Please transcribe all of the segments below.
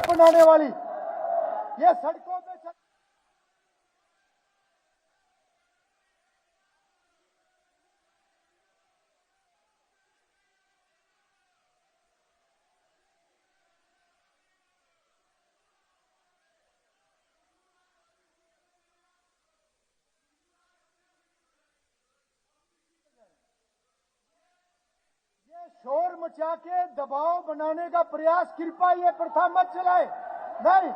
बनाने वाली ये सड़कों पे शोर मचा के दबाव बनाने का प्रयास, कृपया ये प्रथा मत चलाए। नहीं,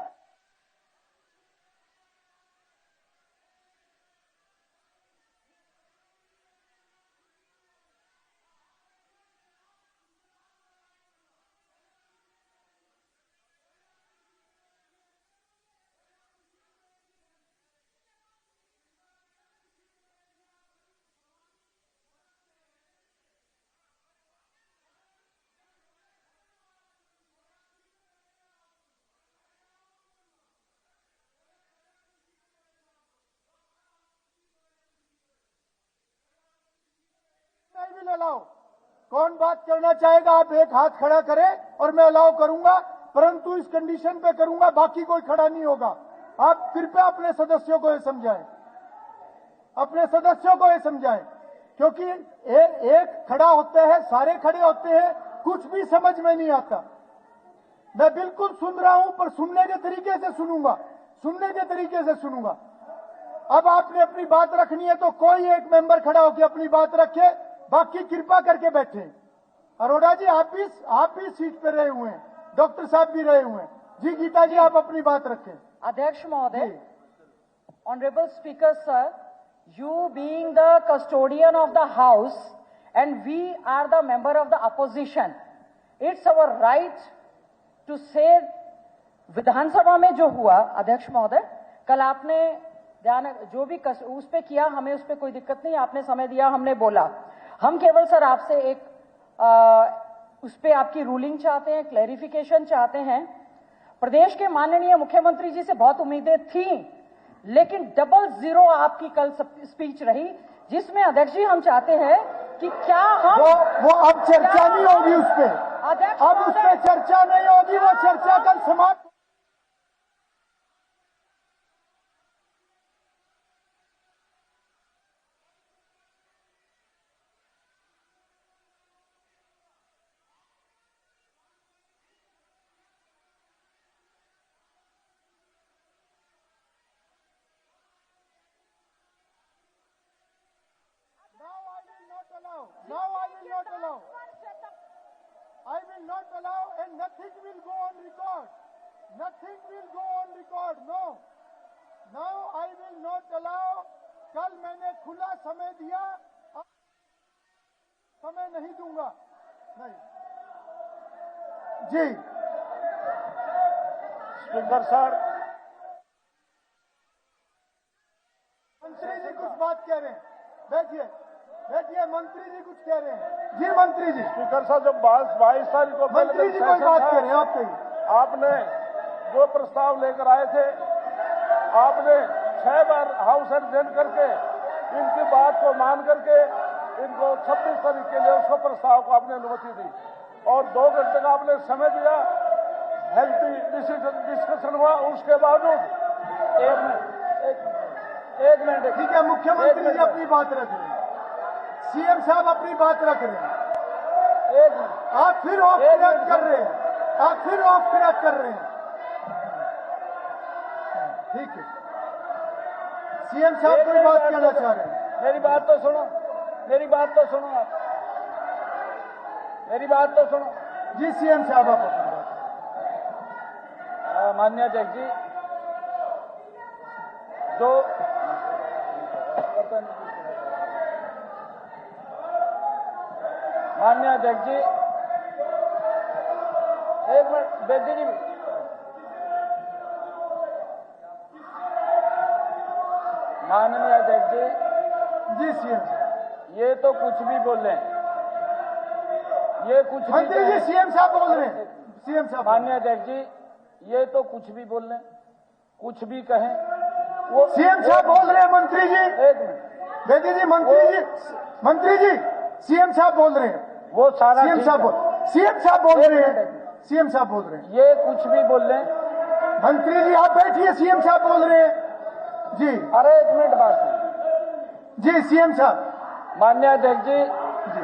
नहीं भी अलाउ। कौन बात करना चाहेगा? आप एक हाथ खड़ा करें और मैं अलाउ करूंगा, परंतु इस कंडीशन पे करूंगा, बाकी कोई खड़ा नहीं होगा। आप कृपया अपने सदस्यों को ये समझाएं, अपने सदस्यों को ये समझाएं, क्योंकि एक खड़ा होते हैं, सारे खड़े होते हैं, कुछ भी समझ में नहीं आता। मैं बिल्कुल सुन रहा हूं, पर सुनने के तरीके से सुनूंगा, सुनने के तरीके से सुनूंगा। अब आपने अपनी बात रखनी है तो कोई एक मेंबर खड़ा होकर अपनी बात रखे, बाकी कृपा करके बैठे। अरोड़ा जी, आप भी सीट पे रहे हुए हैं, डॉक्टर साहब भी रहे हुए हैं। जी गीता जी, आप अपनी बात रखें। अध्यक्ष महोदय, honourable speaker sir, you being the custodian of the house and we are the member of the opposition, it's our right to say विधानसभा में जो हुआ, अध्यक्ष महोदय, कल आपने ध्यान जो भी उस पे किया, हमें उस पे कोई दिक्कत नहीं, आपने समय दिया, हमने बोला। हम केवल सर आपसे एक उस पे आपकी रूलिंग चाहते हैं, क्लैरिफिकेशन चाहते हैं। प्रदेश के माननीय मुख्यमंत्री जी से बहुत उम्मीदें थी, लेकिन 00 आपकी कल स्पीच रही, जिसमें अध्यक्ष जी हम चाहते हैं कि क्या हम वो अब चर्चा नहीं होगी उस पे, अब उस पे चर्चा नहीं होगी, वो चर्चा कल समाप्त। Now I will not allow. I will not allow, and nothing will go on record. Nothing will go on record. No. Now I will not allow. कल मैंने खुला समय दिया, अब समय नहीं दूंगा। नहीं जी, स्पीकर सर, मंत्री जी कुछ बात कह रहे हैं। बैठिए बैठिए, मंत्री जी कुछ कह रहे हैं। जी मंत्री जी। स्पीकर साहब, जब 22 तारीख को मंत्री जी कोई बात कह रहे हैं, आप कहिए। आपने जो प्रस्ताव लेकर आए थे, आपने 6 बार हाउस एडजर्न करके इनकी बात को मान करके इनको 26 तारीख के लिए उसको प्रस्ताव को आपने अनुमति दी और 2 घंटे का आपने समय दिया। हेल्थी डिस्कशन हुआ, उसके बावजूद एक मिनट ठीक है, मुख्यमंत्री जी अपनी बात रख रहे हैं, सीएम साहब अपनी बात रख रहे हैं, आप फिर ऑफ ट्रैक कर रहे हैं, आप फिर ऑफ ट्रैक कर रहे हैं। ठीक है, सीएम साहब कोई बात कहना चाह रहे हैं। मेरी बात तो सुनो, मेरी बात तो सुनो, आप मेरी बात तो सुनो। जी सीएम साहब, आप अपनी बात। माननीय अध्यक्ष जी, जो माननीय अध्यक्ष जी, एक मिनट, बेदी जी, माननीय अध्यक्ष जी। जी सीएम साहब, ये तो कुछ भी बोल रहे हैं, ये कुछ मंत्री जी सीएम साहब बोल रहे हैं, सीएम साहब। माननीय अध्यक्ष जी, ये तो कुछ भी बोल रहे हैं, कुछ भी कहें, वो सीएम साहब बोल रहे हैं। मंत्री जी, एक मिनट, बेदी जी, मंत्री जी सीएम साहब बोल रहे हैं, वो सारा सीएम साहब बोल रहे हैं, सीएम साहब बोल रहे हैं। ये कुछ भी बोल लें। मंत्री जी आप बैठिए, सीएम साहब बोल रहे हैं जी। अरे 1 मिनट बात सुनिए। जी सीएम साहब। माननीय अध्यक्ष जी, जी